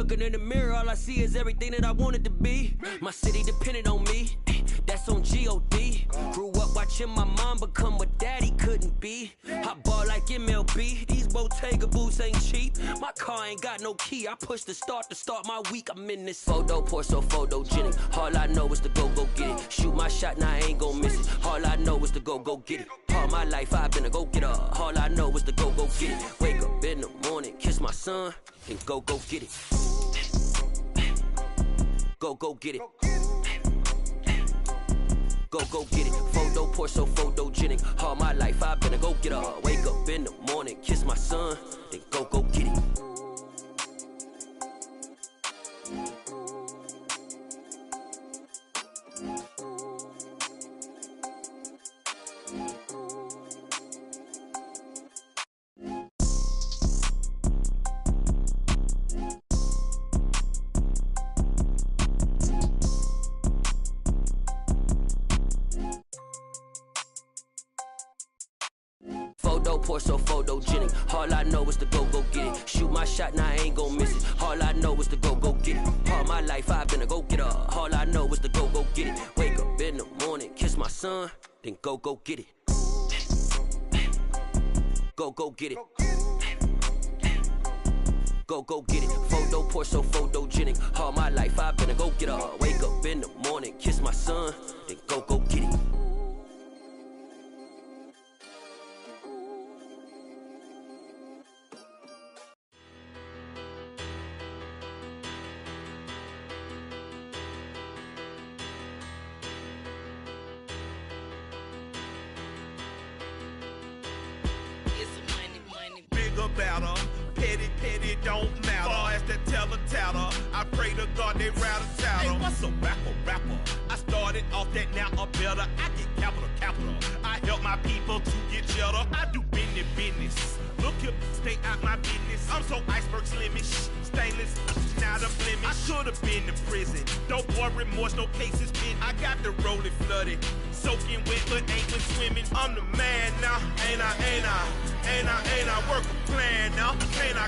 looking in the mirror, all I see is everything that I wanted to be. My city depended on me, that's on G.O.D. Grew up watching my mom become what daddy couldn't be. I ball like MLB, these Bottega boots ain't cheap. My car ain't got no key, I push the start to start my week. I'm in this photo, pour so photogenic. All I know is to go get it. Shoot my shot, now I ain't gon' miss it. All I know is to go get it. All my life I've been a go-getter. All I know is to go get it. Wake up in the morning, kiss my son, then go get it. Go get it. Go get it. Photo, pour so photogenic. All my life I've been a go-getter. Wake up in the morning, kiss my son, then go get it. Pour so photogenic. All I know is to go get it. Shoot my shot, now I ain't gon' miss it. All I know is to go get it. All my life I've been a go-getter. All I know is to go get it. Wake up in the morning, kiss my son, then go get it. Go get it. Go get it. Photo, pour so photogenic. All my life I've been a go-getter. Wake up in the morning, kiss my son, then go get it. Better, petty don't matter. Far as the teller, I pray to God they rattle tattle. Hey, what's a rapper? I started off that, now I'm better. I get capital. I help my people to get cheddar. I do business. Look here, stay out my business. I'm so iceberg slimish, stainless, not a blemish. I should have been to prison. Don't boy remorse, no cases been. I got the rolling flooded, soaking wet, but ain't been swimming. I'm the man now, ain't I? Work a plan now, can't I?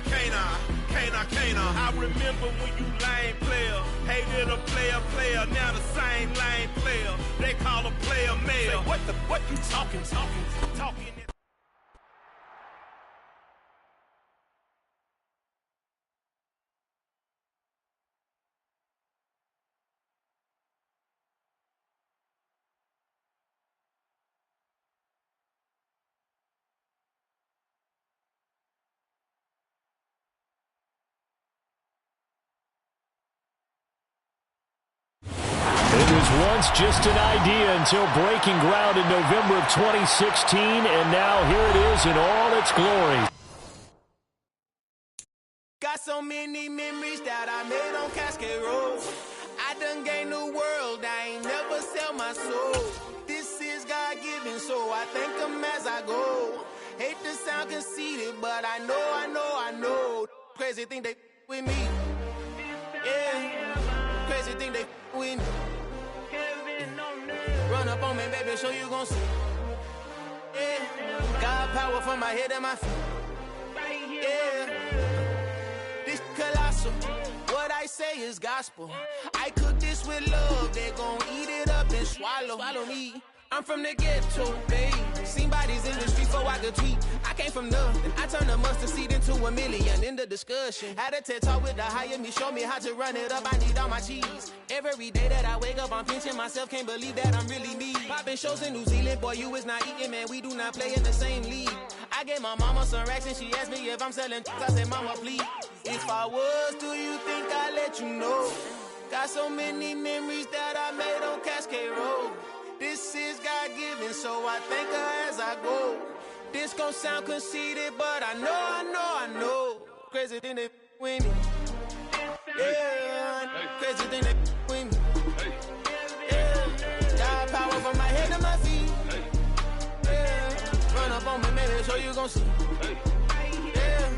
I remember when you lame player, hated a player, now the same lame player. They call a player mayor. What you talking? It was once just an idea until breaking ground in November of 2016, and now here it is in all its glory. Got so many memories that I made on Cascade Road. I done gained the world, I ain't never sell my soul. This is God-given, so I thank him as I go. Hate to sound conceited, but I know. Crazy thing they with me. Yeah, crazy thing they with me. Run up on me, baby, so you gon' see. Yeah, got power from my head and my feet. Yeah, this colossal. What I say is gospel. I cook this with love. They gon' eat it up and swallow me. I'm from the ghetto, babe. Seen bodies in the streets so I could tweet. I came from nothing. I turned a mustard seed into a million in the discussion. Had a TED talk with the higher me, show me how to run it up. I need all my cheese. Every day that I wake up, I'm pinching myself. Can't believe that I'm really me. Popping shows in New Zealand, boy, you is not eating, man. We do not play in the same league. I gave my mama some racks and she asked me if I'm selling. I said, mama, please. If I was, do you think I'd let you know? Got so many memories that I made on Cascade Road. This is God-given, so I thank her as I go. This gon' sound conceited, but I know. Crazy thing they with me. Yeah, crazy thing they with me. Yeah, got power from my head to my feet. Yeah, run up on me, maybe, so you gon' see. Yeah,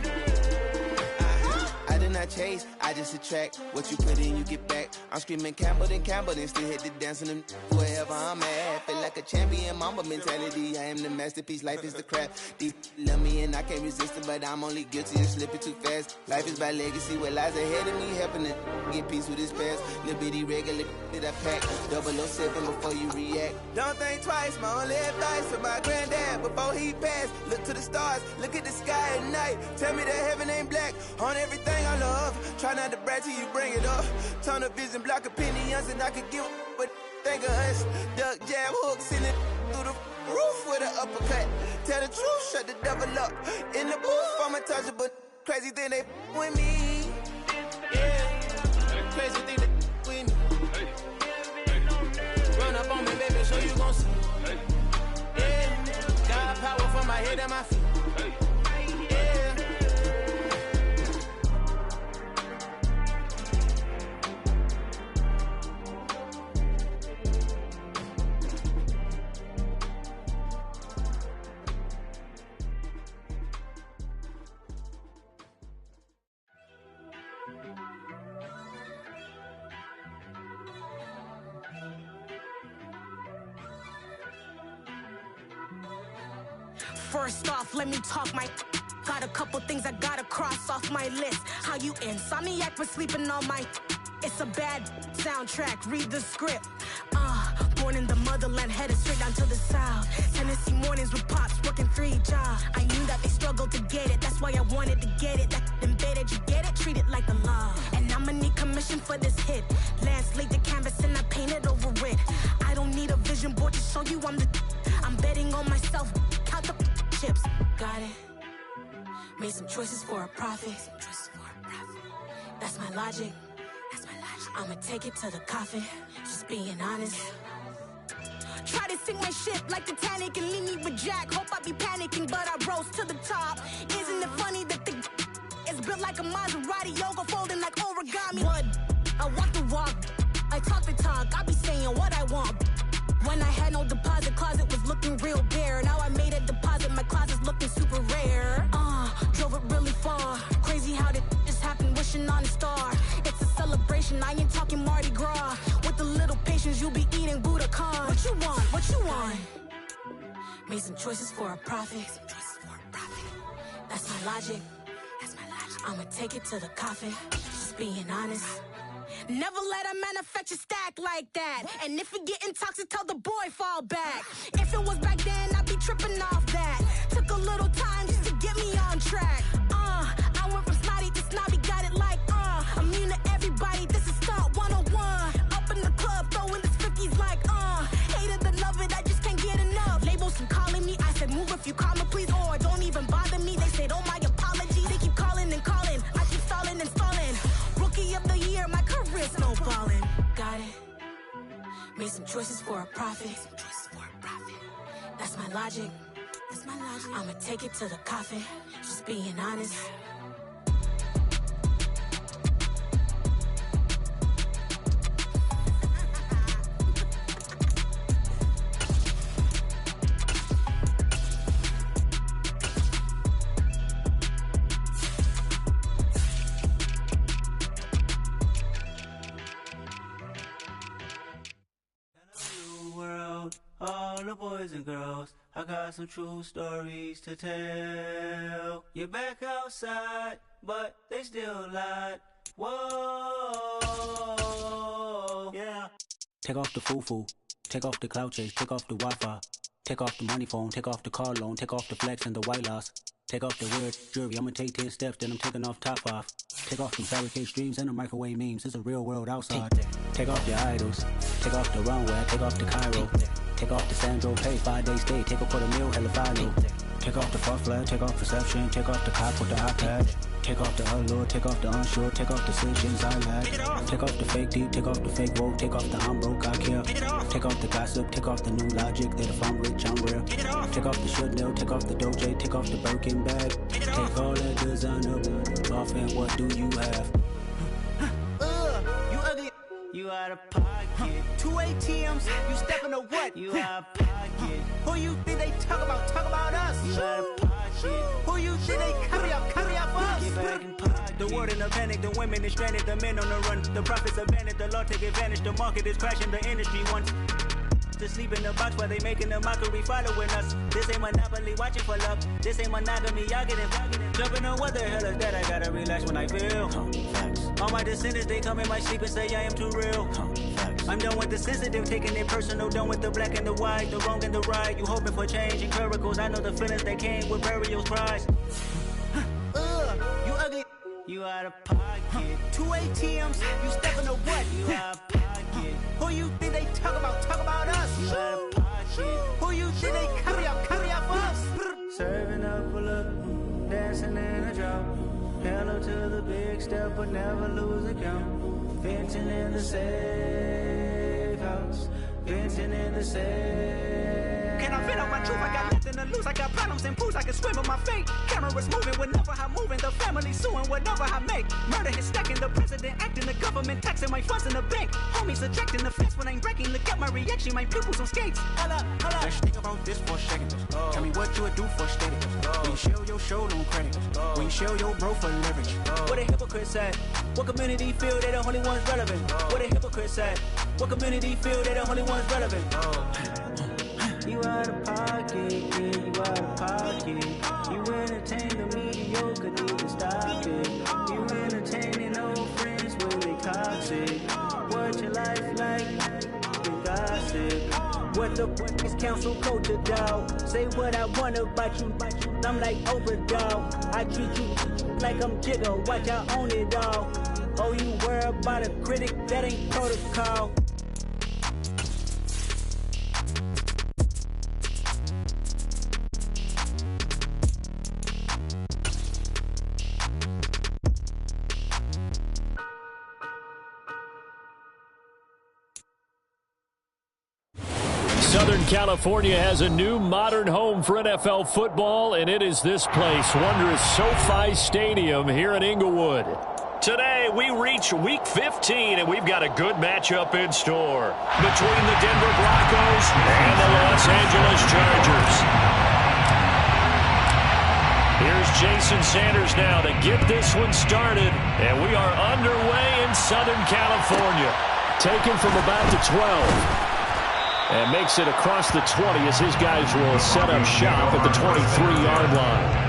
I did not chase. I just attract what you put in, you get back. I'm screaming Campbell, then still hit the dance and them wherever I'm at. Feel like a champion, mama mentality. I am the masterpiece, life is the crap. Deep love me and I can't resist it, but I'm only guilty of slipping too fast. Life is by legacy, what lies ahead of me, helping it get peace with his past. Little bitty regular that I pack, 007 before you react. Don't think twice, my only advice for my granddad before he passed. Look to the stars, look at the sky at night. Tell me that heaven ain't black on everything I love. Try not to brag till you bring it up. Tunnel vision, block opinions, and I could give but think of us. Duck jab hooks in it through the roof with an uppercut. Tell the truth, shut the devil up. In the booth, I'm untouchable. Crazy thing they with me. Yeah, crazy thing they with me. Run up on me, baby, so you gon' see. Yeah, got power from my head and my feet. First off, let me talk my. Got a couple things I gotta cross off my list. How you insomniac for sleeping on my. It's a bad soundtrack, read the script. Born in the motherland, headed straight down to the south. Tennessee mornings with pops, working 3 jobs. I knew that they struggled to get it, that's why I wanted to get it. That embedded, you get it, treat it like a law. And I'ma need commission for this hit. Lance laid the canvas and I painted over it. I don't need a vision board to show you I'm the. I'm betting on myself, count the chips. Got it. Made some choices for a profit. That's my logic. I'ma take it to the coffin. Just being honest. Try to sink my ship like Titanic and leave me with Jack. Hope I be panicking, but I rose to the top. Isn't it funny that the is built like a Maserati, yoga folding like origami? What? I walk the walk. I talk the talk. I be saying what I want. When I had no deposit, closet was looking real bare. Now I made a deposit, my closet's looking super rare. Drove it really far. Crazy how did this happen, wishing on a star. It's a celebration, I ain't talking Mardi Gras. With a little patience, you'll be eating Budokan. What you want? What you want? Made some choices for a profit. That's my logic. I'ma take it to the coffin. Just being honest. Never let a manufacture stack like that. And if you getting toxic, tell the boy fall back. If it was back then, I'd be tripping off that. Took a little time just to get me on track. I went from snotty to snobby, got it like I'm immune to everybody, this is stunt 101. Up in the club, throwing the 50s like hate it, then love it, I just can't get enough. Labels from calling me, I said move if you call me please, or don't even bother me. They said oh my apology, they keep calling and calling. I keep stalling and stalling. Rookie of the year, my career snowballing. Got it. Made some choices for a profit. That's my logic. I'ma take it to the coffin. Just being honest. All the boys and girls, I got some true stories to tell. You're back outside, but they still lied. Whoa, yeah. Take off the foo-foo, take off the cloud chase, take off the Wi-Fi. Take off the money phone, take off the car loan, take off the flex and the white loss. Take off the weird jewelry, I'ma take 10 steps, then I'm taking off top off. Take off the fabricate streams and the microwave memes, it's a real world outside. Take off your idols, take off the runway, take off the Cairo. Take off the Sandro, pay 5 days stay, take a $250,000, hella final. Take off the far flag, take off perception, take off the cop with the iPad. Take off the allure, take off the unsure, take off the decisions I lack. Take off the fake deep, take off the fake woke, take off the I'm broke, I care. Take off the gossip, take off the new logic that if I'm rich, I'm rare. Take off the Chanel, take off the Doja, take off the Birkin bag. Take all that designer off and what do you have? You ugly. You out of pocket. 2 ATMs, you stepping to what? You out of pocket. Who you think they talk about? Talk about us. You out of pocket. Who you think they carry up us? Get back in pocket. The world in a panic, the women is stranded, the men on the run. The profits abandoned, the law take advantage. The market is crashing, the industry wants to sleep in the box while they making a mockery following us. This ain't Monopoly, watching for love. This ain't monogamy, y'all get it. Jumping on what the hell is that? I gotta relax when I feel. All my descendants, they come in my sleep and say I am too real. I'm done with the sensitive, taking it personal. Done with the black and the white, the wrong and the right. You hoping for change and miracles. I know the feelings that came with burial cries. You ugly. You out of pocket. 2 ATMs, you stepping on what? You out of pocket. Who you think they talk about us? You out of pocket. Who you think they carry out for us? Serving up a look, dancing in a drop. Hello to the big step, but never lose a count. Venting in the safe house. Venting in the safe. Can I vent out my truth? I got nothing to lose. I got problems and pools. I can swim with my fate. Cameras moving whenever I'm moving. The family suing whatever I make. Murder is stacking. The president acting. The government taxing my funds in the bank. Homies ejecting the fence when I'm breaking. Look at my reaction. My pupils on skates. Hold up. Let's think about this for a second. Tell me what you would do for steady. When you show your show on credit. When you show your bro for leverage. What a hypocrite said. What community feel they the only ones relevant? What a hypocrite said. What community feel they the only ones relevant? You out of pocket, yeah, you out of pocket. You entertain the mediocre, need to stop it. You entertaining old friends, well they toxic. What your life like? You gossip. What the fuck is council culture, dog? Say what I want about you. I'm like overdog. I treat you like I'm Jigga. Watch I own it all. Oh, you worry about a critic? That ain't protocol. Southern California has a new modern home for NFL football, and it is this place, wondrous SoFi Stadium here in Inglewood. Today, we reach Week 15, and we've got a good matchup in store between the Denver Broncos and the Los Angeles Chargers. Here's Jason Sanders now to get this one started, and we are underway in Southern California. Taken from about the 12. And makes it across the 20 as his guys will set up shop at the 23-yard line.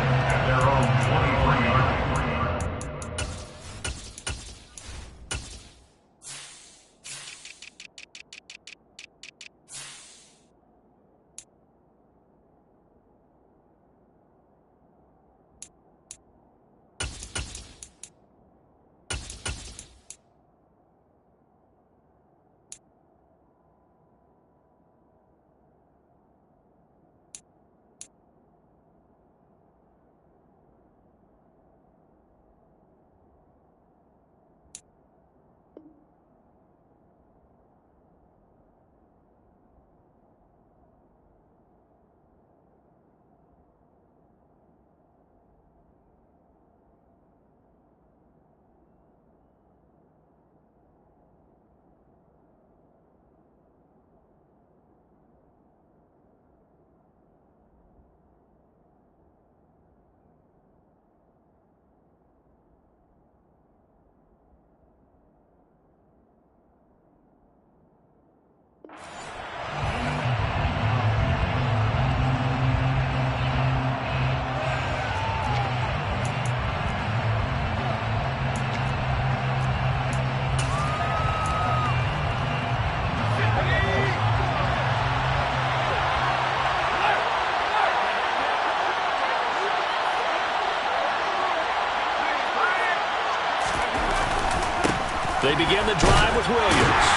They begin the drive with Williams.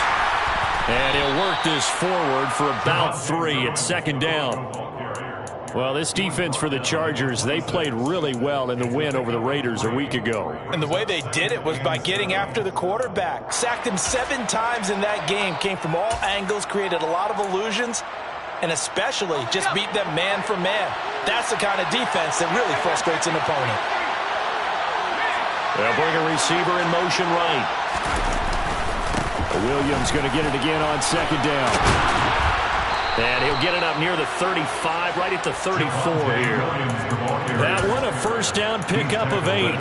And he'll work this forward for about 3 at second down. Well, this defense for the Chargers, they played really well in the win over the Raiders a week ago. And the way they did it was by getting after the quarterback. Sacked him 7 times in that game. Came from all angles, created a lot of illusions, and especially just beat them man for man. That's the kind of defense that really frustrates an opponent. They'll bring a receiver in motion right. Williams going to get it again on second down. And he'll get it up near the 35, right at the 34 here. That one, a first down pickup of 8.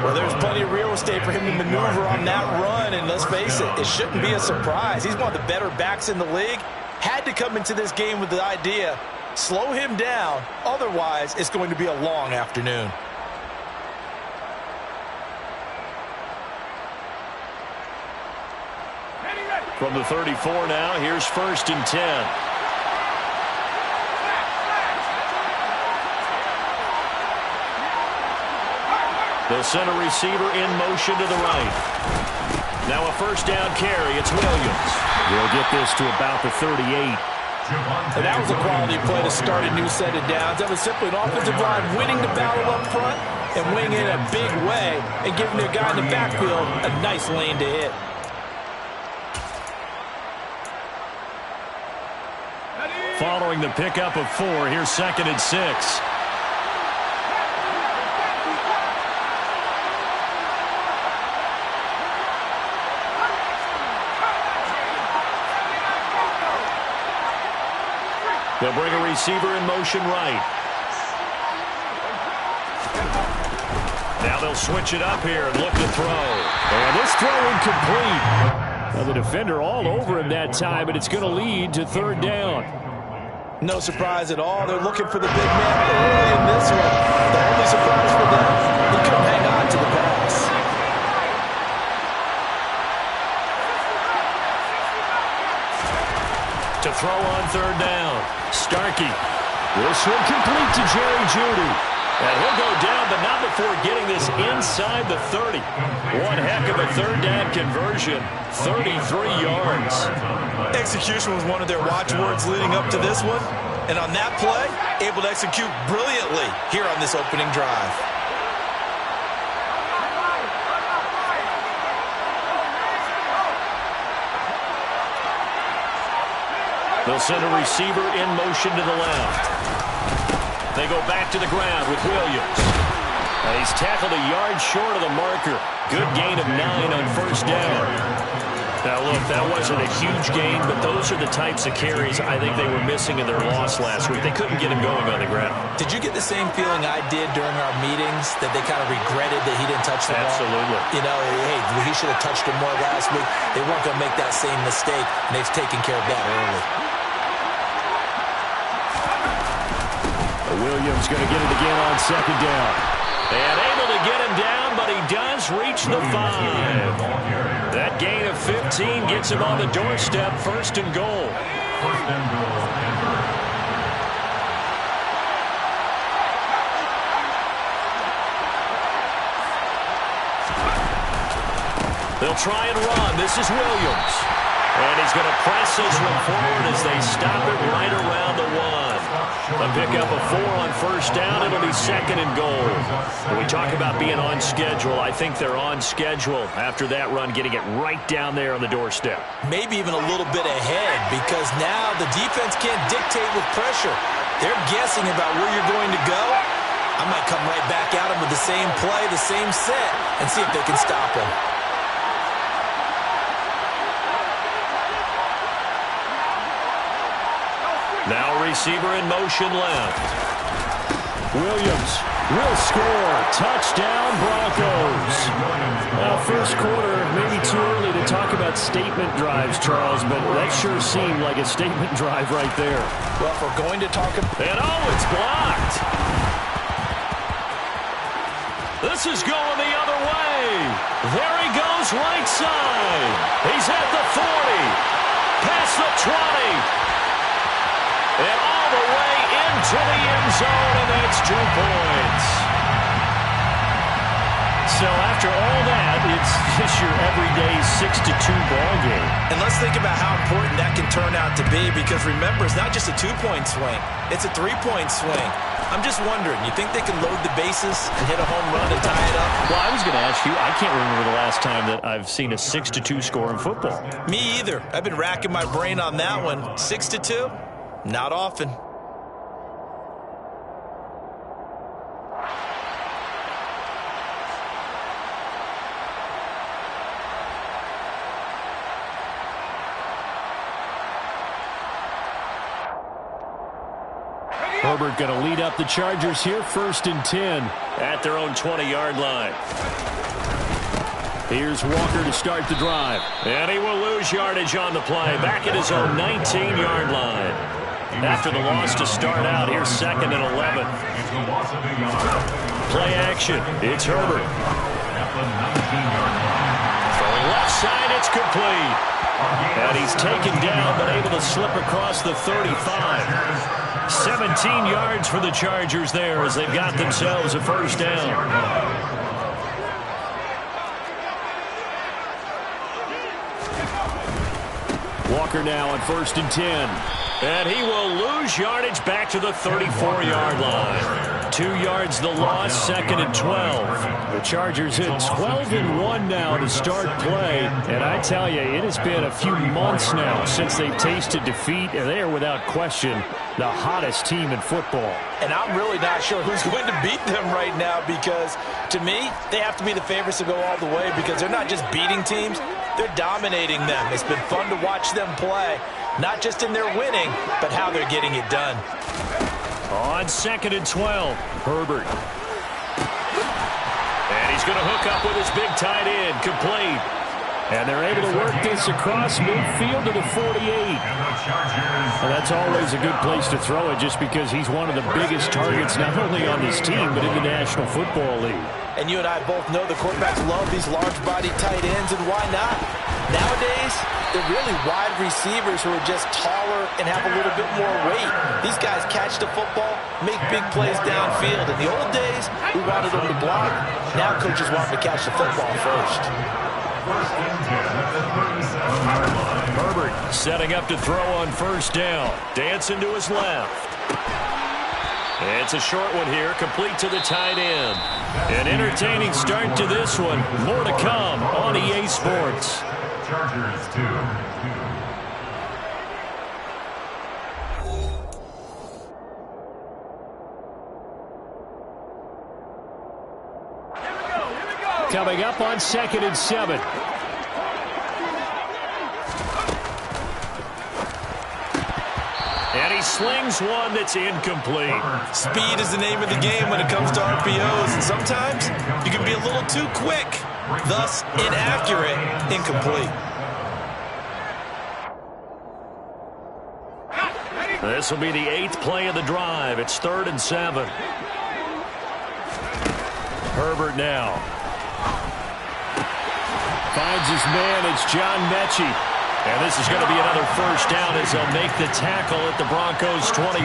Well, there's plenty of real estate for him to maneuver on that run, and let's face it, it shouldn't be a surprise. He's one of the better backs in the league. Had to come into this game with the idea, slow him down, otherwise it's going to be a long afternoon. From the 34 now, here's 1st and 10. They'll send a receiver in motion to the right. Now a first down carry. It's Williams. They'll get this to about the 38. And that was a quality play to start a new set of downs. That was simply an offensive line winning the battle up front and winning it in a big way and giving their guy in the backfield a nice lane to hit. Following the pickup of 4, here's 2nd and 6. They'll bring a receiver in motion right. Now they'll switch it up here and look to throw. And this throw incomplete. Well, the defender all over him that time, and it's going to lead to 3rd down. No surprise at all. They're looking for the big man early in this one. The only surprise for them, he couldn't hang on to the pass. To throw on 3rd down. Starkey. This one complete to Jerry Jeudy. And he'll go down, but not before getting this inside the 30. One heck of a 3rd down conversion. 33 yards. Execution was one of their watchwords leading up to this one. And on that play, able to execute brilliantly here on this opening drive. They'll send a receiver in motion to the left. They go back to the ground with Williams. And he's tackled a yard short of the marker. Good gain of 9 on 1st down. Now, look, that wasn't a huge gain, but those are the types of carries I think they were missing in their loss last week. They couldn't get him going on the ground. Did you get the same feeling I did during our meetings, that they kind of regretted that he didn't touch the ball? Absolutely. You know, hey, he should have touched him more last week. They weren't going to make that same mistake, and they've taken care of that early. Williams going to get it again on 2nd down. And able to get him down, but he does reach the 5. That gain of 15 gets him on the doorstep, 1st and goal. They'll try and run. This is Williams. And he's going to press this one forward as they stop it right around the 1. A pickup of 4 on 1st down. It'll be 2nd and goal. When we talk about being on schedule, I think they're on schedule after that run, getting it right down there on the doorstep. Maybe even a little bit ahead, because now the defense can't dictate with pressure. They're guessing about where you're going to go. I might come right back at them with the same play, the same set, and see if they can stop him. Now receiver in motion left. Williams will score. Touchdown, Broncos. Now, first quarter, maybe too early to talk about statement drives, Charles, but that sure seemed like a statement drive right there. Well, if we're going to talk about... And it's blocked. This is going the other way. There he goes, right side. He's at the 40. Past the 20. And all the way into the end zone, and that's 2 points. So after all that, it's just your everyday 6-2 ball game. And let's think about how important that can turn out to be, because remember, it's not just a 2-point swing. It's a 3-point swing. I'm just wondering, you think they can load the bases and hit a home run and tie it up? Well, I was going to ask you, I can't remember the last time that I've seen a 6-2 score in football. Me either. I've been racking my brain on that one. 6-2? Not often. Herbert going to lead up the Chargers here, 1st and 10 at their own 20-yard line. Here's Walker to start the drive. And he will lose yardage on the play. Back at his own 19-yard line. After the loss to start out, here's 2nd and 11. Play action. It's Herbert. From left side, it's complete. And he's taken down, but able to slip across the 35. 17 yards for the Chargers there as they've got themselves a first down. Walker now on 1st and 10. And he will lose yardage back to the 34-yard line. 2 yards the loss, 2nd and 12. The Chargers hit 12-1 now to start play. And I tell you, it has been a few months now since they've tasted defeat, and they are without question the hottest team in football. And I'm really not sure who's going to beat them right now because, to me, they have to be the favorites to go all the way because they're not just beating teams, they're dominating them. It's been fun to watch them play, not just in their winning, but how they're getting it done. On 2nd and 12, Herbert. And he's going to hook up with his big tight end, complete. And they're able to work this across midfield to the 48. And that's always a good place to throw it just because he's one of the biggest targets not only on this team but in the National Football League. And you and I both know the quarterbacks love these large-body tight ends, and why not? Nowadays, they're really wide receivers who are just taller and have a little bit more weight. These guys catch the football, make big plays downfield. In the old days, we wanted them to block. Now coaches want them to catch the football first. Herbert setting up to throw on 1st down. Dancing to his left. It's a short one here, complete to the tight end. An entertaining start to this one. More to come on EA Sports. Chargers 2. Coming up on 2nd and 7. And he slings one that's incomplete. Speed is the name of the game when it comes to RPOs, and sometimes you can be a little too quick, thus inaccurate, incomplete. This will be the 8th play of the drive. It's 3rd and 7. Herbert now. Finds his man. It's John Mechie. And this is going to be another first down as they'll make the tackle at the Broncos 21.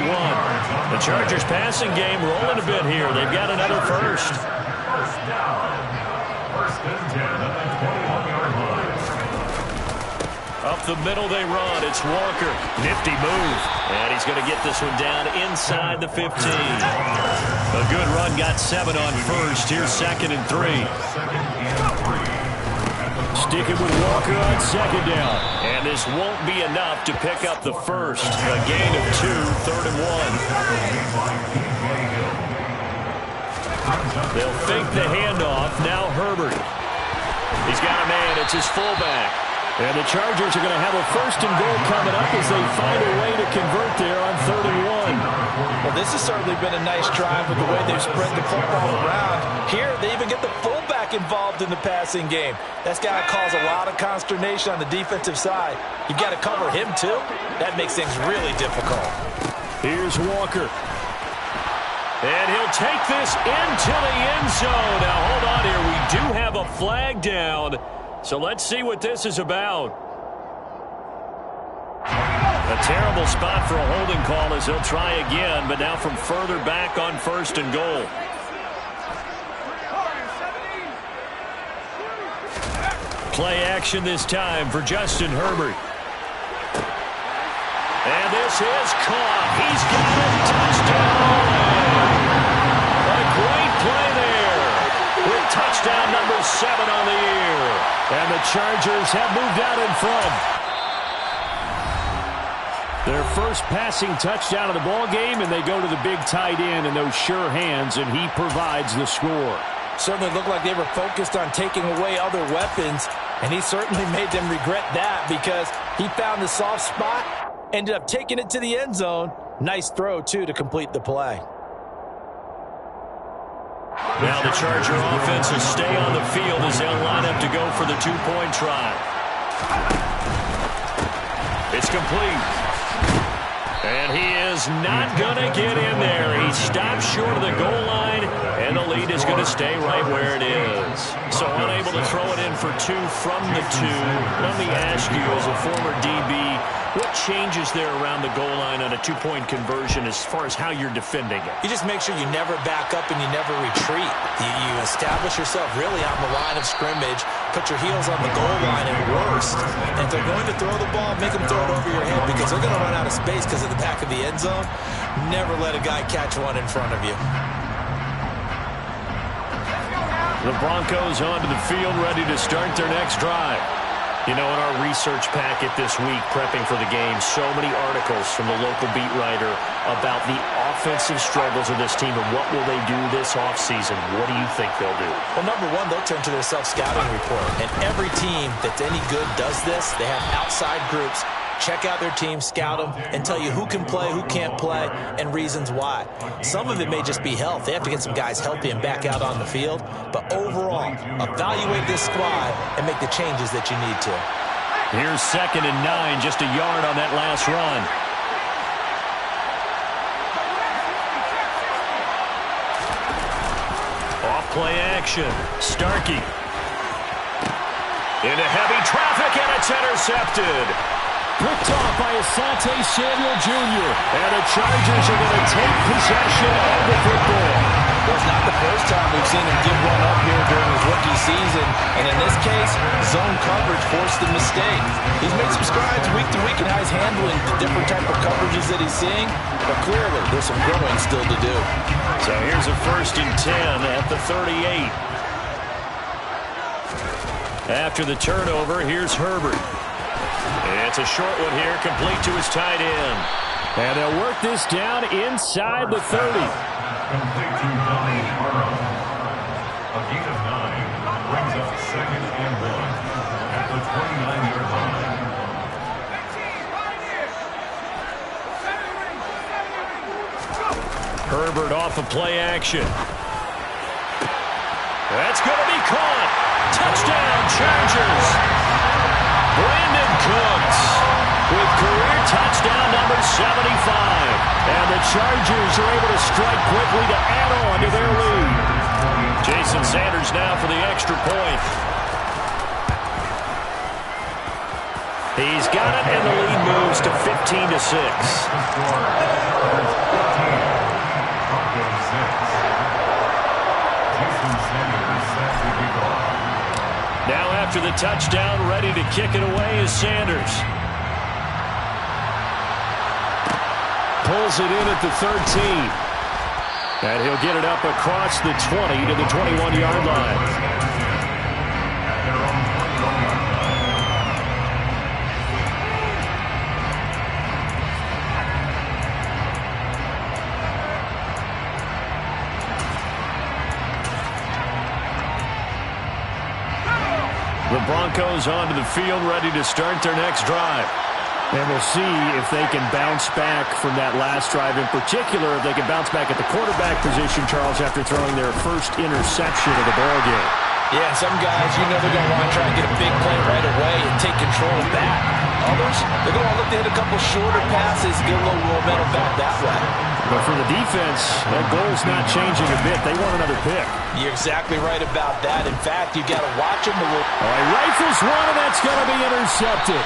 The Chargers passing game rolling a bit here. They've got another first. First down. 1st and 10 at the 21-yard line. Up the middle they run. It's Walker. Nifty move. And he's going to get this one down inside the 15. A good run, got 7 on 1st. Here's 2nd and 3. Sticking with Walker on 2nd down. And this won't be enough to pick up the first. A gain of 2, 3rd and 1. They'll fake the handoff. Now Herbert. He's got a man. It's his fullback. And the Chargers are going to have a 1st and goal coming up as they find a way to convert there on 3rd and 1. Well, this has certainly been a nice drive with the way they've spread the football around. Here, they even get the fullback involved in the passing game. That's got to cause a lot of consternation on the defensive side. You've got to cover him, too. That makes things really difficult. Here's Walker. And he'll take this into the end zone. Now, hold on here. We do have a flag down. So let's see what this is about. A terrible spot for a holding call as he'll try again, but now from further back on 1st and goal. Play action this time for Justin Herbert. And this is caught. He's got a touchdown. A great play there with touchdown number 7 on the year. And the Chargers have moved out in front. Their first passing touchdown of the ball game, and they go to the big tight end in those sure hands, and he provides the score. Certainly looked like they were focused on taking away other weapons, and he certainly made them regret that because he found the soft spot, ended up taking it to the end zone, Nice throw, too, to complete the play. Now the Charger offense will stay on the field as they'll line up to go for the two-point try. It's complete. And he is not going to get in there. He stops short of the goal line, and the lead is going to stay right where it is. So unable to throw it in for two from the two. Let me ask you, as a former DB, what changes there around the goal line on a two-point conversion as far as how you're defending it? You just make sure you never back up and you never retreat. You establish yourself really on the line of scrimmage, put your heels on the goal line, and worst, if they're going to throw the ball, make them throw it over your head because they're going to run out of space because of the back of the end zone. Never let a guy catch one in front of you. The Broncos onto the field, ready to start their next drive. You know, in our research packet this week, prepping for the game, so many articles from the local beat writer about the offensive struggles of this team and what will they do this offseason. What do you think they'll do? Well, number one, they'll turn to their self-scouting report. And every team that's any good does this. They have outside groups. Check out their team, scout them, and tell you who can play, who can't play, and reasons why. Some of it may just be health. They have to get some guys healthy and back out on the field. But overall, evaluate this squad and make the changes that you need to. Here's 2nd and 9, just a yard on that last run. Off play action. Starkey. Into heavy traffic, and it's intercepted. Picked off by Asante Samuel Jr. And the Chargers are going to take possession of the football. Well, it's not the first time we've seen him give one up here during his rookie season. And in this case, zone coverage forced the mistake. He's made some strides week to week in how he's handling the different type of coverages that he's seeing. But clearly, there's some growing still to do. So here's a 1st and 10 at the 38. After the turnover, here's Herbert. It's a short one here, complete to his tight end. And they'll work this down inside the 30. Complete to Donnie Harrell. A gain of 9 brings up 2nd and 1 at the 29-yard line. Herbert off of play action. That's going to be caught. Touchdown, Chargers. Brandon Cooks with career touchdown number 75. And the Chargers are able to strike quickly to add on to their lead. Jason Sanders now for the extra point. He's got it, and the lead moves to 15-6. Now after the touchdown, ready to kick it away is Sanders. Pulls it in at the 13. And he'll get it up across the 20 to the 21-yard line. The Broncos onto the field, ready to start their next drive. And we'll see if they can bounce back from that last drive. In particular, if they can bounce back at the quarterback position, Charles, after throwing their first interception of the ballgame. Yeah, some guys, you know they're going to want to try and get a big play right away and take control back. Others, they're going to look to hit a couple shorter passes, get a little momentum back that way. But for the defense, that goal's not changing a bit. They want another pick. You're exactly right about that. In fact, you've got to watch them a little. All right, rifles one, and that's going to be intercepted.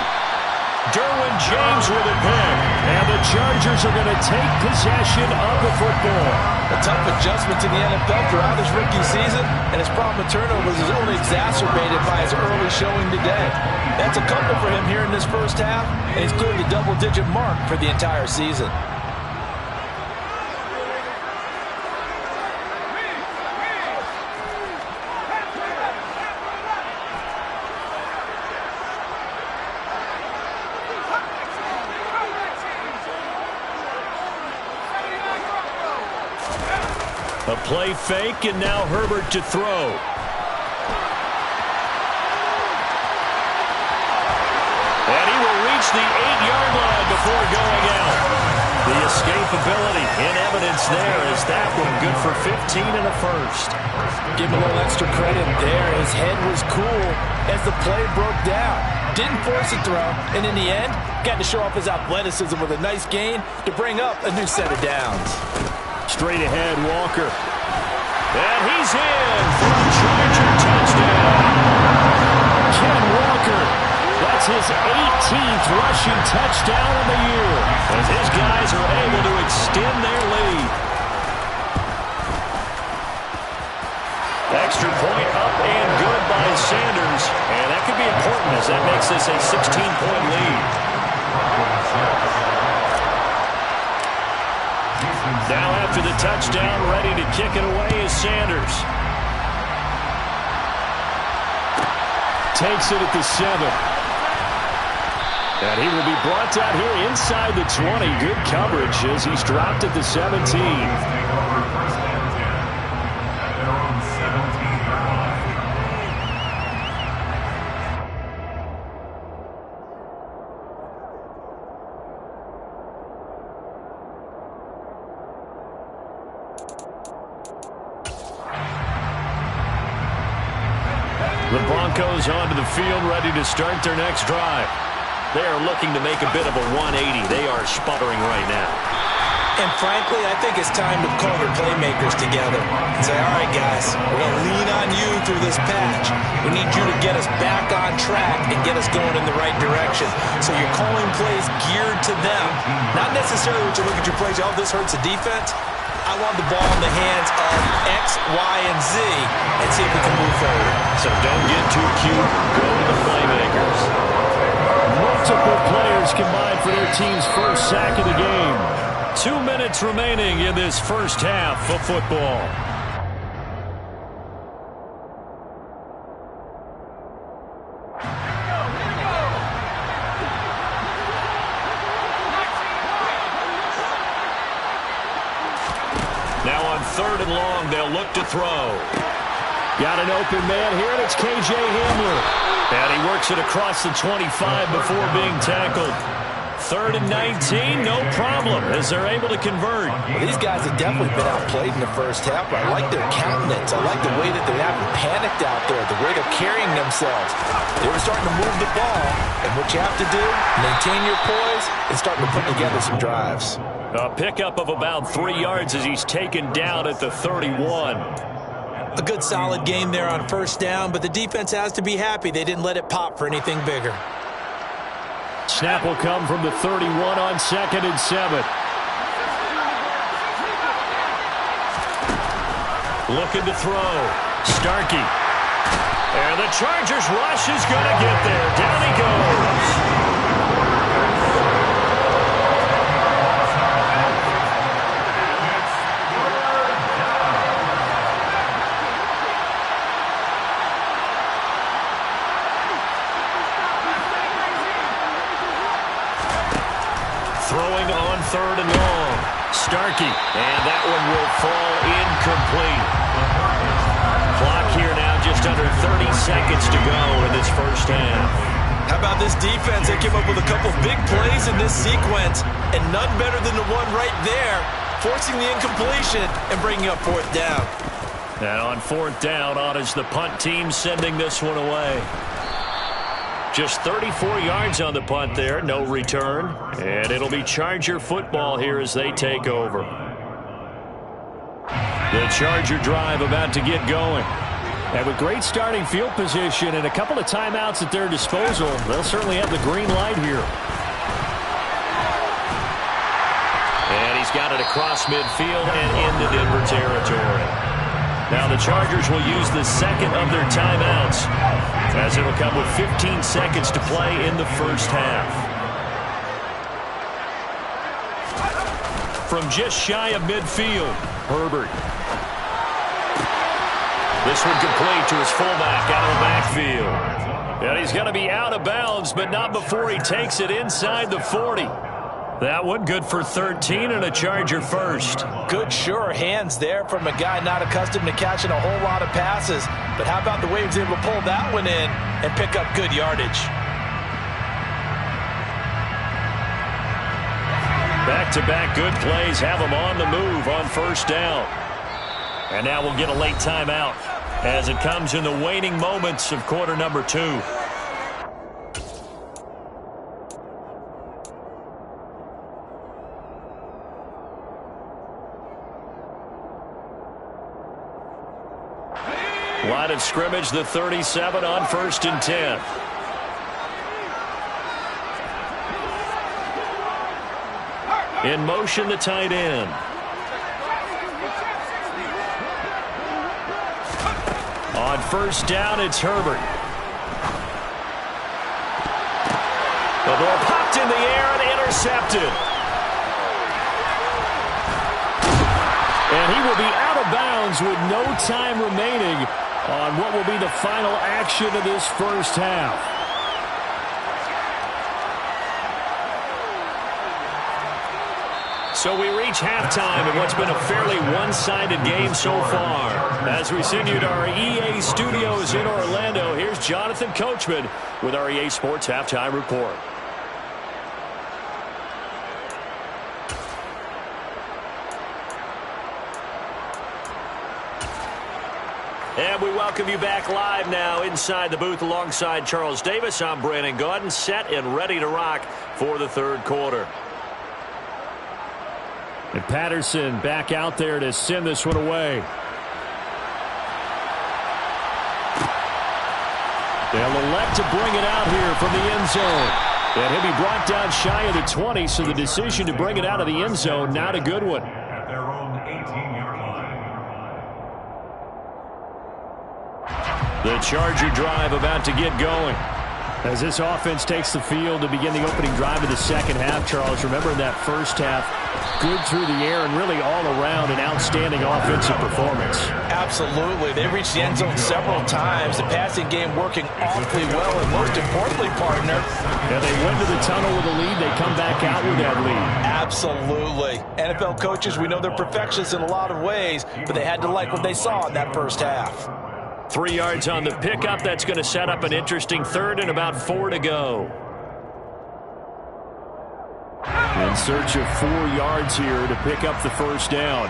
Derwin James with a pick. And the Chargers are going to take possession of the football. A tough adjustment to the NFL throughout his rookie season, and his problem with turnovers is only exacerbated by his early showing today. That's a couple for him here in this first half, and he's cleared the double-digit mark for the entire season. A play fake, and now Herbert to throw. And he will reach the 8-yard line before going out. The escapability in evidence there as that one good for 15 in the first. Give him a little extra credit there. His head was cool as the play broke down. Didn't force a throw, and in the end, got to show off his athleticism with a nice gain to bring up a new set of downs. Straight ahead, Walker. And he's in for a Charger touchdown. Ken Walker. That's his 18th rushing touchdown of the year, as his guys are able to extend their lead. Extra point up and good by Sanders, and that could be important as that makes this a 16-point lead. Now after the touchdown, ready to kick it away is Sanders. Takes it at the 7. And he will be brought down here inside the 20. Good coverage as he's dropped at the 17. The Broncos onto the field, ready to start their next drive. They are looking to make a bit of a 180. They are sputtering right now. And frankly, I think it's time to call their playmakers together and say, all right, guys, we're going to lean on you through this patch. We need you to get us back on track and get us going in the right direction. So you're calling plays geared to them. Not necessarily when you look at your plays, oh, this hurts the defense. I want the ball in the hands of X, Y, and Z and see if we can move forward. So don't get too cute. Go to the playmakers. Multiple players combined for their team's first sack of the game. 2 minutes remaining in this first half of football. Now on 3rd and long, they'll look to throw. Got an open man here, and it's K.J. Hamler. And he works it across the 25 before being tackled. 3rd and 19, no problem, as they're able to convert. Well, these guys have definitely been outplayed in the first half, but I like their countenance. I like the way that they haven't panicked out there, the way they're carrying themselves. They were starting to move the ball, and what you have to do, maintain your poise, and start to put together some drives. A pickup of about 3 yards as he's taken down at the 31. A good solid game there on first down, but the defense has to be happy they didn't let it pop for anything bigger. Snap will come from the 31 on 2nd and 7. Looking to throw. Starkey. And the Chargers rush is going to get there. Down he goes. Throwing on 3rd and long. Starkey. And that one will fall incomplete. Clock here now just under 30 seconds to go in this first half. How about this defense? They came up with a couple big plays in this sequence, and none better than the one right there, forcing the incompletion and bringing up 4th down. And on 4th down, on is the punt team sending this one away. Just 34 yards on the punt there, no return. And it'll be Charger football here as they take over. The Charger drive about to get going. And with great starting field position and a couple of timeouts at their disposal, they'll certainly have the green light here. And he's got it across midfield and into Denver territory. Now the Chargers will use the second of their timeouts, as it'll come with 15 seconds to play in the first half. From just shy of midfield, Herbert. This one complete to his fullback out of the backfield. And he's going to be out of bounds, but not before he takes it inside the 40. That one good for 13 and a Charger first. Good sure hands there from a guy not accustomed to catching a whole lot of passes. But how about the way he was able to pull that one in and pick up good yardage? Back-to-back good plays have them on the move on first down. And now we'll get a late timeout as it comes in the waning moments of quarter number 2. Line of scrimmage, the 37 on 1st and 10. In motion, the tight end. On first down, it's Herbert. The ball popped in the air and intercepted. And he will be out of bounds with no time remaining on what will be the final action of this first half. So we reach halftime in what's been a fairly one-sided game so far. As we send you to our EA studios in Orlando, here's Jonathan Coachman with our EA Sports Halftime Report. And we welcome you back live now inside the booth alongside Charles Davis. I'm Brandon Gaudin, set and ready to rock for the third quarter. And Patterson back out there to send this one away. They'll elect to bring it out here from the end zone. And he'll be brought down shy of the 20, so the decision to bring it out of the end zone, not a good one. At their own 18-yard line. The Charger drive about to get going. As this offense takes the field to begin the opening drive of the second half, Charles, remember in that first half, good through the air and really all around an outstanding offensive performance. Absolutely. They reached the end zone several times. The passing game working awfully well, and most importantly, partner. Yeah, they went to the tunnel with a lead. They come back out with that lead. Absolutely. NFL coaches, we know they're perfectionists in a lot of ways, but they had to like what they saw in that first half. 3 yards on the pickup. That's going to set up an interesting third and about 4 to go. In search of 4 yards here to pick up the first down.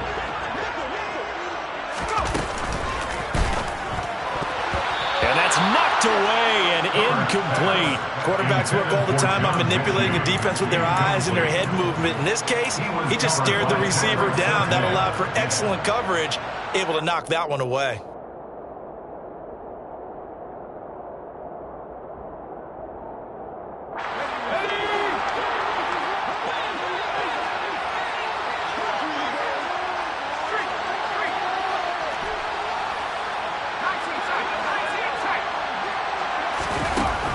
And that's knocked away and incomplete. Quarterbacks work all the time on manipulating a defense with their eyes and their head movement. In this case, he just stared the receiver down. That allowed for excellent coverage, able to knock that one away.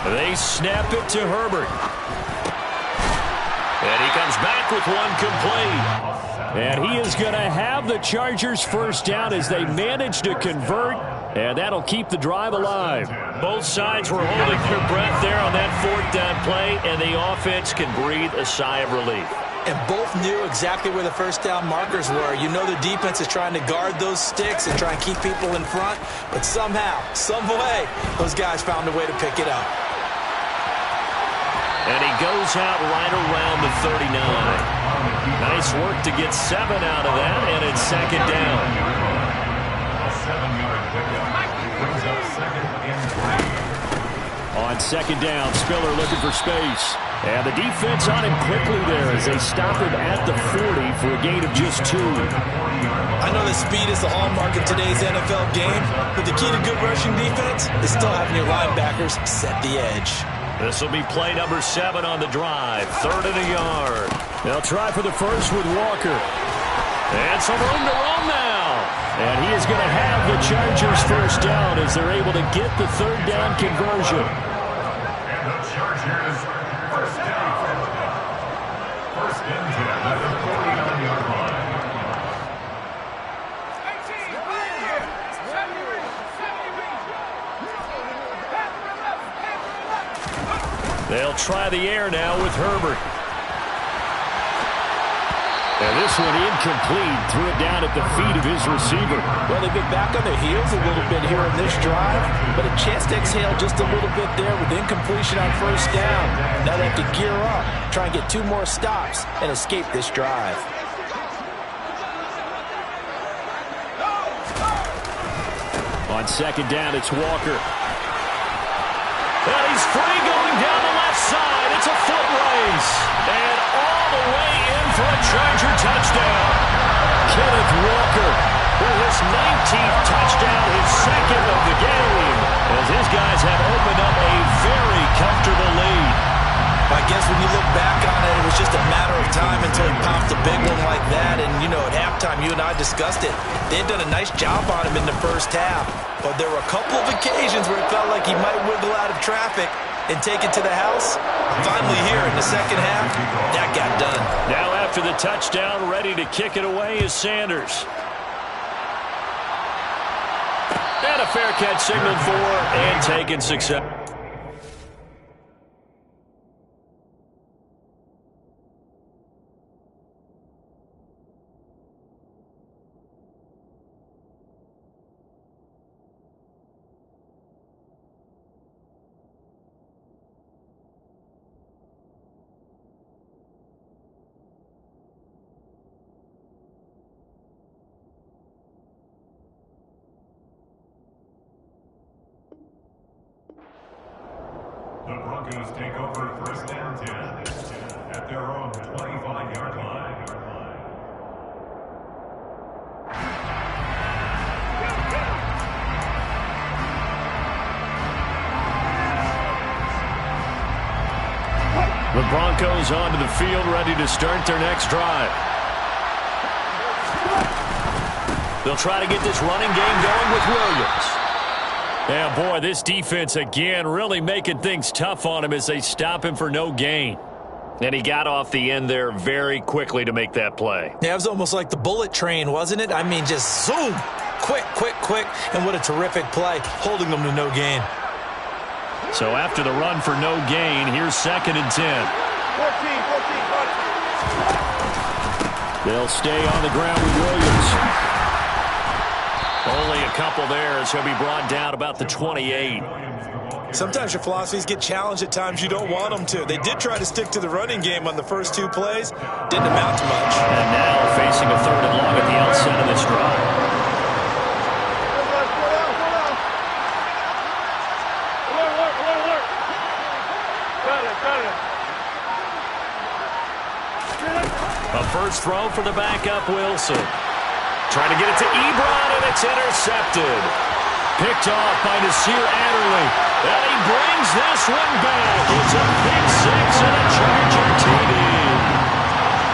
They snap it to Herbert. And he comes back with one complete. And he is going to have the Chargers first down as they manage to convert. And that'll keep the drive alive. Both sides were holding their breath there on that fourth down play, and the offense can breathe a sigh of relief. And both knew exactly where the first down markers were. You know the defense is trying to guard those sticks and try and keep people in front. But somehow, some way, those guys found a way to pick it up. And he goes out right around the 39. Nice work to get 7 out of that, and it's second down. A 7-yard pickup brings up 2nd and 3. On second down, Spiller looking for space. And the defense on him quickly there as they stop him at the 40 for a gain of just 2. I know that speed is the hallmark of today's NFL game, but the key to good rushing defense is still having your linebackers set the edge. This will be play number 7 on the drive. 3rd and a yard. They'll try for the first with Walker. And some room to run now. And he is going to have the Chargers first down as they're able to get the third down conversion. And the Chargers first down. 1st and 10 at the 49-yard line. They'll try the air now with Herbert. And this one incomplete. Threw it down at the feet of his receiver. Well, they've been back on their heels a little bit here in this drive, but a chance to exhale just a little bit there with incompletion on first down. Now they have to gear up, try and get 2 more stops, and escape this drive. On second down, it's Walker. And he's free going down the left side. It's a foot race. And all the way in for a Charger touchdown. Kenneth Walker with his 19th touchdown, his second of the game, as his guys have opened up a very comfortable lead. I guess when you look back on it, it was just a matter of time until he popped a big one like that. And, you know, at halftime, you and I discussed it. They had done a nice job on him in the first half. But there were a couple of occasions where it felt like he might wiggle out of traffic and take it to the house. Finally here in the second half, that got done. Now after the touchdown, ready to kick it away is Sanders. And a fair catch signaled for and taken success. The Broncos take over first down 10 at their own 25-yard line. The Broncos onto the field, ready to start their next drive. They'll try to get this running game going with Williams. Yeah, boy, this defense again really making things tough on him as they stop him for no gain. And he got off the end there very quickly to make that play. Yeah, it was almost like the bullet train, wasn't it? I mean, just zoom, quick, quick, quick, and what a terrific play, holding them to no gain. So after the run for no gain, here's 2nd and 10. 14. They'll stay on the ground with Williams. Only a couple there as he'll be brought down about the 28. Sometimes your philosophies get challenged at times you don't want them to. They did try to stick to the running game on the first 2 plays. Didn't amount to much. And now facing a 3rd and long at the outset of this drive. A first throw for the backup Wilson. Trying to get it to Ebron, and it's intercepted. Picked off by Nasir Adderley. And he brings this one back. It's a pick 6 and a Charger TD.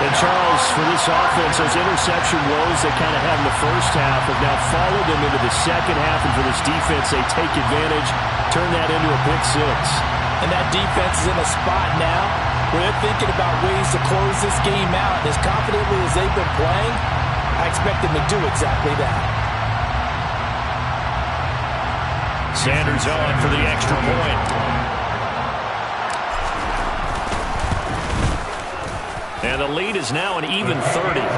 And Charles, for this offense, those interception woes they kind of had in the first half have now followed them into the second half. And for this defense, they take advantage, turn that into a pick 6. And that defense is in a spot now where they're thinking about ways to close this game out. As confidently as they've been playing, I expect them to do exactly that. Sanders on for the extra point. And the lead is now an even 30. It's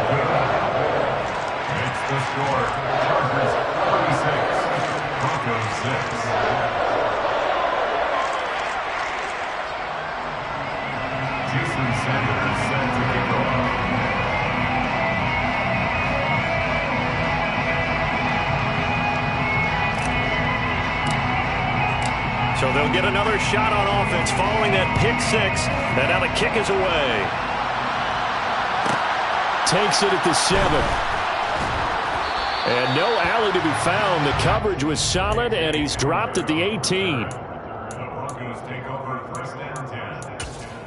the score. Chargers 36, Broncos 6. Jason Sanders set to kick off. So they'll get another shot on offense following that pick 6. And now the kick is away. Takes it at the 7. And no alley to be found. The coverage was solid, and he's dropped at the 18. The Broncos take over first down 10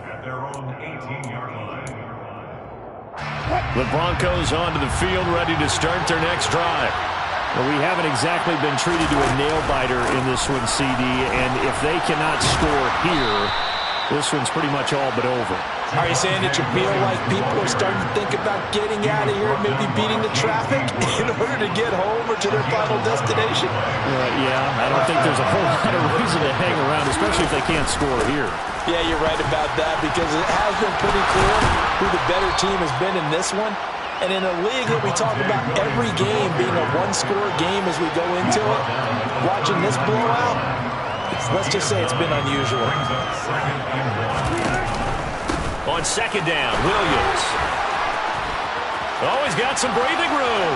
at their own 18-yard line. The Broncos onto the field, ready to start their next drive. Well, we haven't exactly been treated to a nail-biter in this one, CD, and if they cannot score here, this one's pretty much all but over. Are you saying that you feel like people are starting to think about getting out of here, maybe beating the traffic in order to get home or to their final destination? Yeah, I don't think there's a whole lot of reason to hang around, especially if they can't score here. Yeah, you're right about that, because it has been pretty clear who the better team has been in this one. And in a league that we talk about every game being a one-score game as we go into it, watching this blowout, let's just say it's been unusual. On second down, Williams. Oh, he's got some breathing room.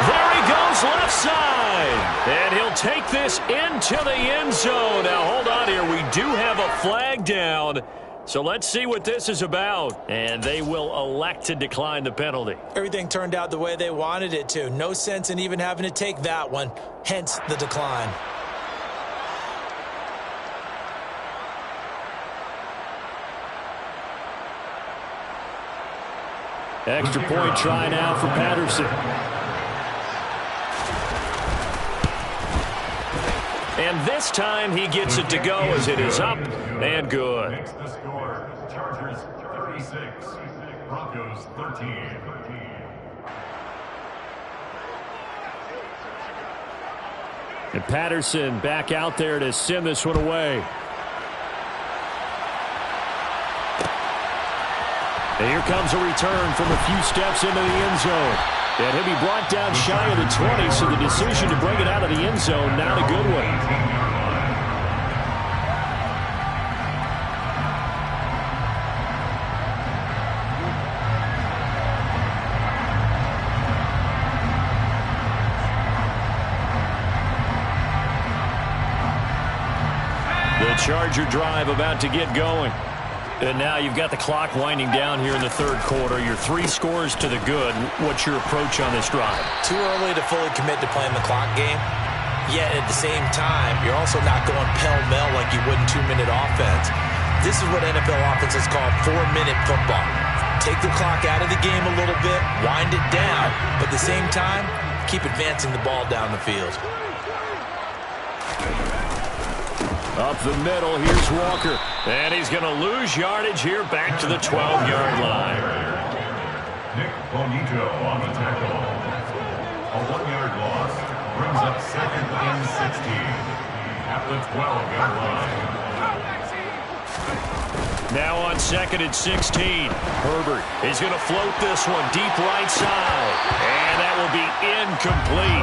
There he goes left side. And he'll take this into the end zone. Now, hold on here. We do have a flag down. So let's see what this is about. And they will elect to decline the penalty. Everything turned out the way they wanted it to. No sense in even having to take that one. Hence the decline. Extra point try now for Patterson. And this time he gets it to go as it is up and good. Makes the score. Chargers 36, Broncos 13. And Patterson back out there to send this one away. And here comes a return from a few steps into the end zone. And he'll be brought down shy of the 20, so the decision to bring it out of the end zone, not a good one. The Charger drive about to get going. And now you've got the clock winding down here in the third quarter. You're 3 scores to the good. What's your approach on this drive? Too early to fully commit to playing the clock game. Yet at the same time, you're also not going pell-mell like you would in 2-minute offense. This is what NFL offenses call 4-minute football. Take the clock out of the game a little bit, wind it down, but at the same time, keep advancing the ball down the field. Up the middle, here's Walker. And he's going to lose yardage here back to the 12-yard line. Nick Bonito on the tackle. A 1-yard loss brings up 2nd and 16 at the 12-yard line. Now on 2nd and 16. Herbert is going to float this one deep right side. And that will be incomplete.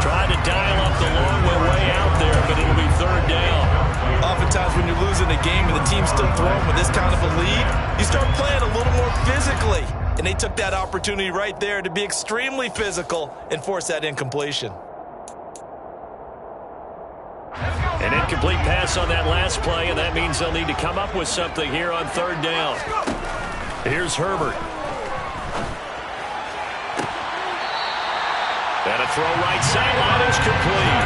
Trying to dial up the long way out there, but it'll be 3rd down. Oftentimes when you're losing a game and the team's still throwing with this kind of a lead, you start playing a little more physically. And they took that opportunity right there to be extremely physical and force that incompletion. An incomplete pass on that last play, and that means they'll need to come up with something here on 3rd down. Here's Herbert. And a throw right sideline is complete.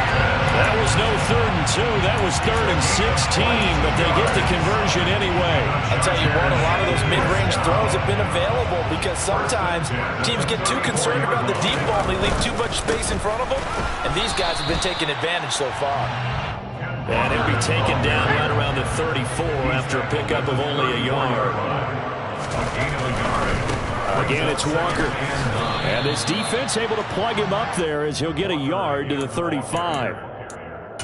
That was no 3rd and 2. That was 3rd and 16, but they get the conversion anyway. I'll tell you what, a lot of those mid-range throws have been available because sometimes teams get too concerned about the deep ball and they leave too much space in front of them, and these guys have been taking advantage so far. And he'll be taken down right around the 34 after a pickup of only a yard. Again, it's Walker. And this defense able to plug him up there as he'll get a yard to the 35.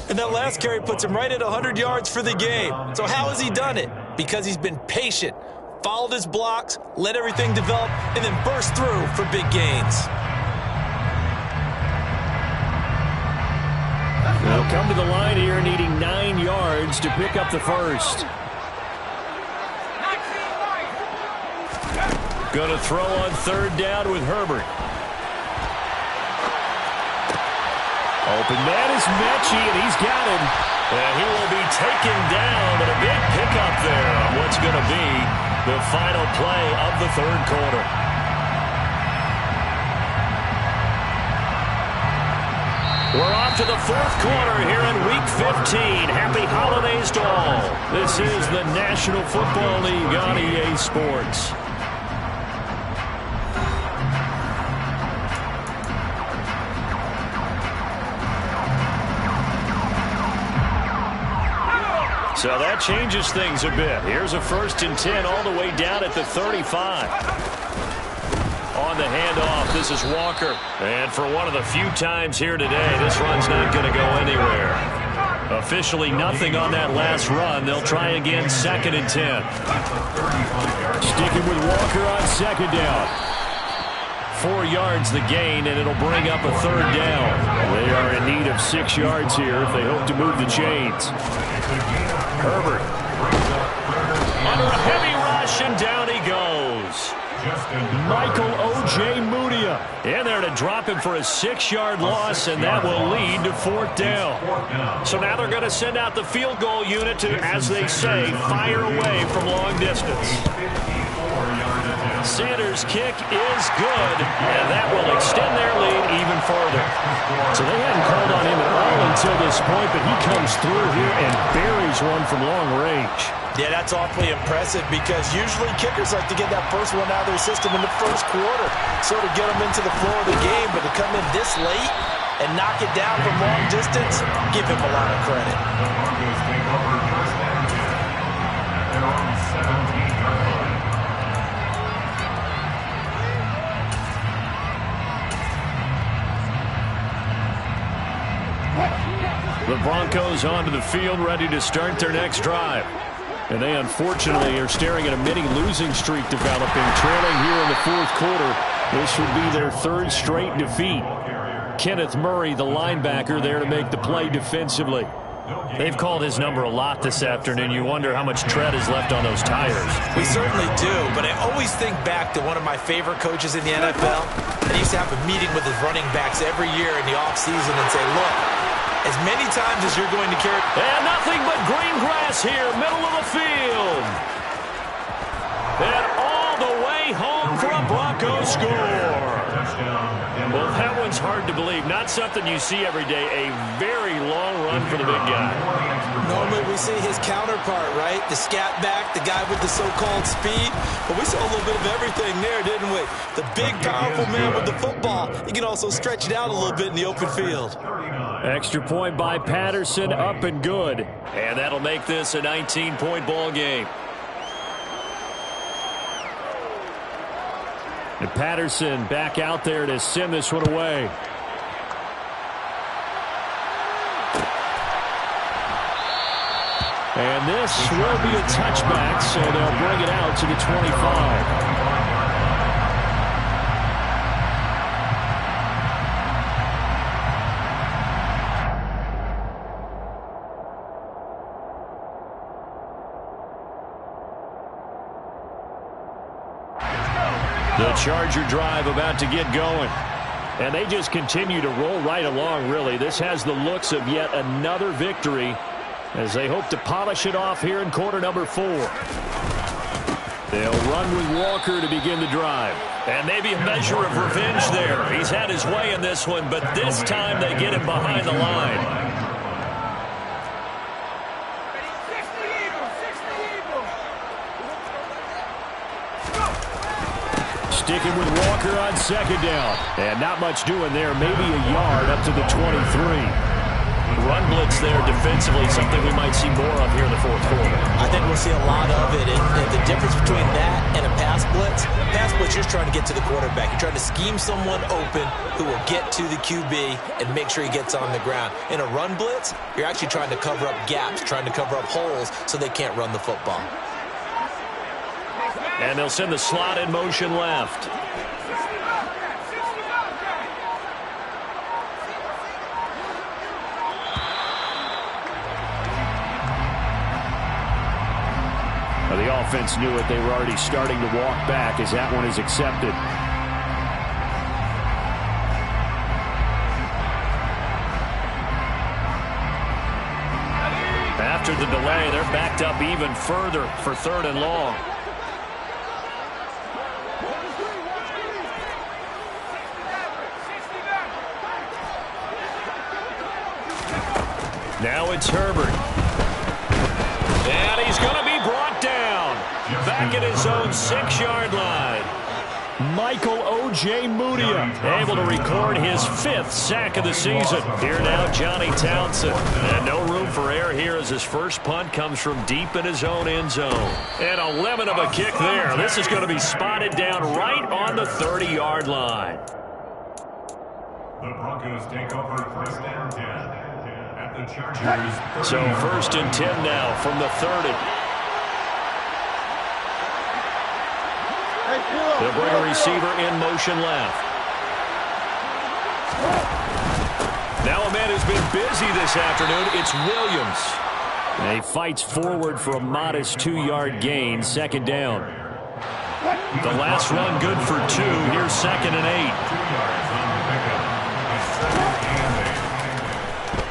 And that last carry puts him right at 100 yards for the game. So how has he done it? Because he's been patient, followed his blocks, let everything develop, and then burst through for big gains. They'll come to the line here needing 9 yards to pick up the first. Going to throw on 3rd down with Herbert. Open man is Mechie, and he's got him. And he will be taken down, but a big pickup there on what's going to be the final play of the 3rd quarter. We're off to the 4th quarter here in Week 15. Happy holidays to all. This is the National Football League on EA Sports. So that changes things a bit. Here's a 1st and 10 all the way down at the 35. On the handoff, this is Walker. And for one of the few times here today, this run's not going to go anywhere. Officially nothing on that last run. They'll try again, 2nd and 10. Sticking with Walker on 2nd down. 4 yards the gain, and it'll bring up a 3rd down. They are in need of 6 yards here if they hope to move the chains. Herbert under a heavy rush, and down he goes. Michael Ojemudia in there to drop him for a 6-yard loss, and that will lead to 4th down. So now they're going to send out the field goal unit to, as they say, fire away from long distance. Sanders' kick is good, and that will extend their lead even further. So they hadn't called on him at all until this point, but he comes through here and buries one from long range. Yeah, that's awfully impressive because usually kickers like to get that first one out of their system in the first quarter, sort of get them into the flow of the game, but to come in this late and knock it down from long distance, give him a lot of credit. The Broncos onto the field, ready to start their next drive. And they unfortunately are staring at a mini losing streak developing, trailing here in the 4th quarter. This would be their 3rd straight defeat. Kenneth Murray, the linebacker, there to make the play defensively. They've called his number a lot this afternoon. You wonder how much tread is left on those tires. We certainly do, but I always think back to one of my favorite coaches in the NFL. And he used to have a meeting with his running backs every year in the offseason and say, look, as many times as you're going to carry... And nothing but green grass here, middle of the field. And all the way home for a Broncos score. Well, that one's hard to believe. Not something you see every day. A very long run for the big guy. Normally we see his counterpart, right? The scat back, the guy with the so-called speed. But we saw a little bit of everything there, didn't we? The big, powerful man with the football. He can also stretch it out a little bit in the open field. Extra point by Patterson, up and good. And that'll make this a 19-point ball game. And Patterson back out there to send this one away. And this will be a touchback, so they'll bring it out to the 25. The Charger drive about to get going. And they just continue to roll right along, really. This has the looks of yet another victory as they hope to polish it off here in quarter number 4. They'll run with Walker to begin the drive. And maybe a measure of revenge there. He's had his way in this one, but this time they get him behind the line. Sticking with Walker on 2nd down. And not much doing there. Maybe a yard up to the 23. Run blitz there defensively, something we might see more of here in the 4th quarter. I think we'll see a lot of it. And the difference between that and a pass blitz, you're just trying to get to the quarterback. You're trying to scheme someone open who will get to the QB and make sure he gets on the ground. In a run blitz, you're actually trying to cover up gaps, trying to cover up holes so they can't run the football. And they'll send the slot in motion left. Well, the offense knew it. They were already starting to walk back as that one is accepted. After the delay, they're backed up even further for 3rd and long. Now it's Herbert. And he's going to be brought down. Back at his own 6-yard line. Michael Ojemudia able to record his 5th sack of the season. Here now, Johnny Townsend. And no room for error here as his first punt comes from deep in his own end zone. And a lemon of a kick there. This is going to be spotted down right on the 30-yard line. The Broncos take over 1st and 10. at the Chargers. So 1st and 10 now from the 30. They'll bring a receiver in motion left. Now a man who's been busy this afternoon, it's Williams. And he fights forward for a modest 2-yard gain, 2nd down. The last run good for 2. Here's 2nd and 8.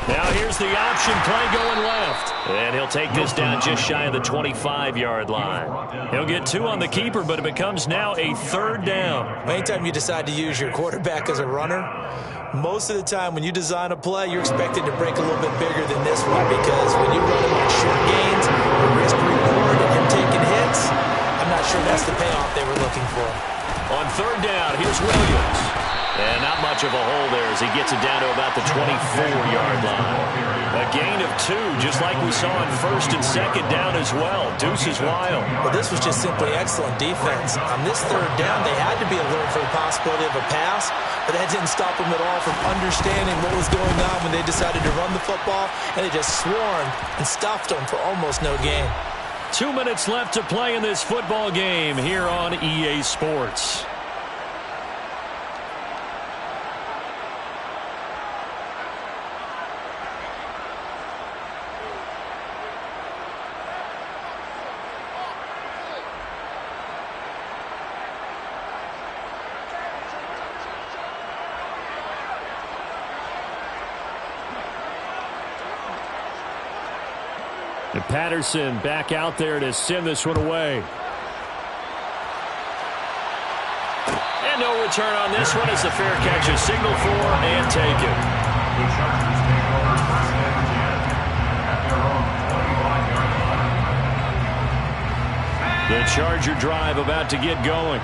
Now here's the option play going left. And he'll take this down just shy of the 25-yard line. He'll get 2 on the keeper, but it becomes now a 3rd down. Anytime you decide to use your quarterback as a runner, most of the time when you design a play, you're expected to break a little bit bigger than this one, because when you run them on short gains, the risk reward and him taking hits, I'm not sure that's the payoff they were looking for. On 3rd down, here's Williams. And not much of a hole there as he gets it down to about the 24-yard line. A gain of 2, just like we saw on 1st and 2nd down as well. Deuce is wild. Well, this was just simply excellent defense. On this 3rd down, they had to be alert for the possibility of a pass, but that didn't stop them at all from understanding what was going on when they decided to run the football, and they just swarmed and stuffed them for almost no gain. 2 minutes left to play in this football game here on EA Sports. And Patterson back out there to send this one away. And no return on this one as the fair catch is signaled for and taken. The Chargers take over 1st and 10 at their own 25-yard line. The Charger drive about to get going.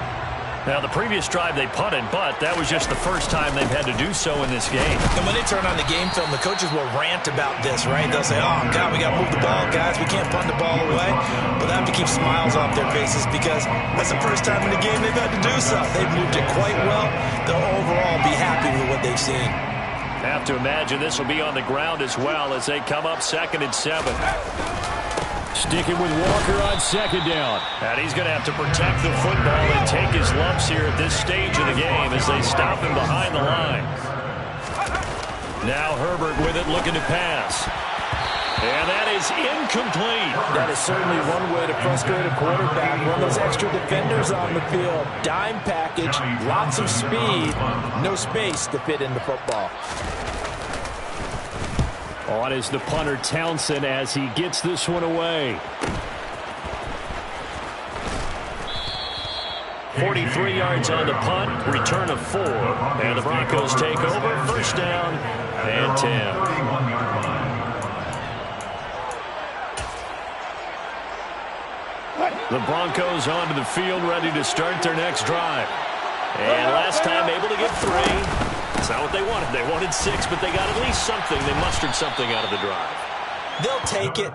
Now, the previous drive they punted, but that was just the first time they've had to do so in this game. And when they turn on the game film, the coaches will rant about this, right? They'll say, oh, God, we got to move the ball, guys. We can't punt the ball away. But they have to keep smiles off their faces because that's the first time in the game they've had to do so. They've moved it quite well. They'll overall be happy with what they've seen. Have to imagine this will be on the ground as well as they come up 2nd and 7. Sticking with Walker on 2nd down. And he's going to have to protect the football and take his lumps here at this stage of the game as they stop him behind the line. Now Herbert with it, looking to pass. And that is incomplete. That is certainly one way to frustrate a quarterback. One of those extra defenders on the field. Dime package, lots of speed, no space to fit in the football. On is the punter Townsend as he gets this one away. 43 yards on the punt, return of 4. And the Broncos take over, 1st down and 10. The Broncos onto the field, ready to start their next drive. And last time able to get 3. It's not what they wanted. They wanted 6, but they got at least something. They mustered something out of the drive. They'll take it.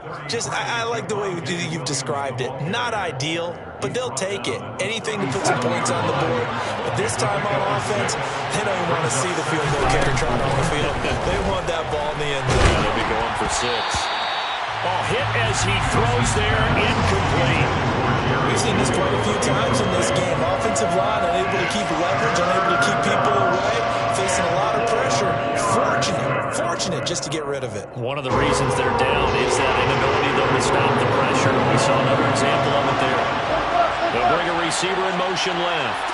I like the way you've described it. Not ideal, but they'll take it. Anything to put some points on the board. But this time on offense, they don't even want to see the field goal kicker trot on the field. They want that ball in the end zone. They'll be going for 6. Oh, hit as he throws there, incomplete. We've seen this quite a few times in this game. Offensive line unable to keep leverage, unable to keep people away, facing a lot of pressure. Fortunate just to get rid of it. One of the reasons they're down is that inability, though, to stop the pressure. We saw another example of it there. They'll bring a receiver in motion left.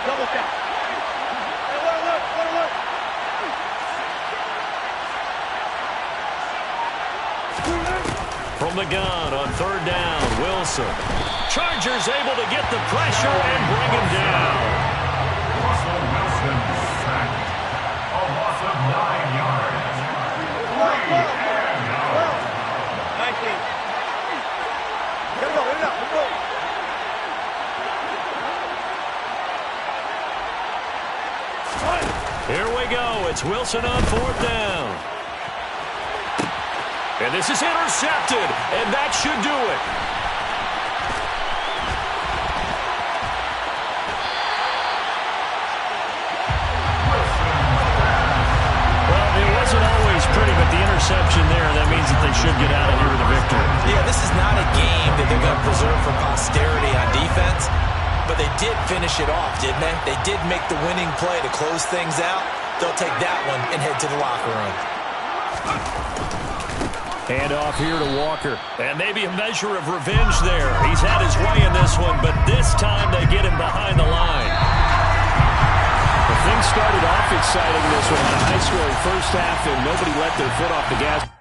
Double down. From the gun on 3rd down, Wilson. Chargers able to get the pressure and bring him down. Russell Wilson sacked. A loss of 9 yards. 3 and out. 19. Let's go. Here we go. It's Wilson on 4th down. And this is intercepted, and that should do it. interception there. That means that they should get out of here with a victory. Yeah, this is not a game that they're going to preserve for posterity on defense, but they did finish it off, didn't they? They did make the winning play to close things out. They'll take that one and head to the locker room. Hand off here to Walker. And maybe a measure of revenge there. He's had his way in this one, but this time they get him behind the line. Things started off exciting this one. A high-scoring first half, and nobody let their foot off the gas.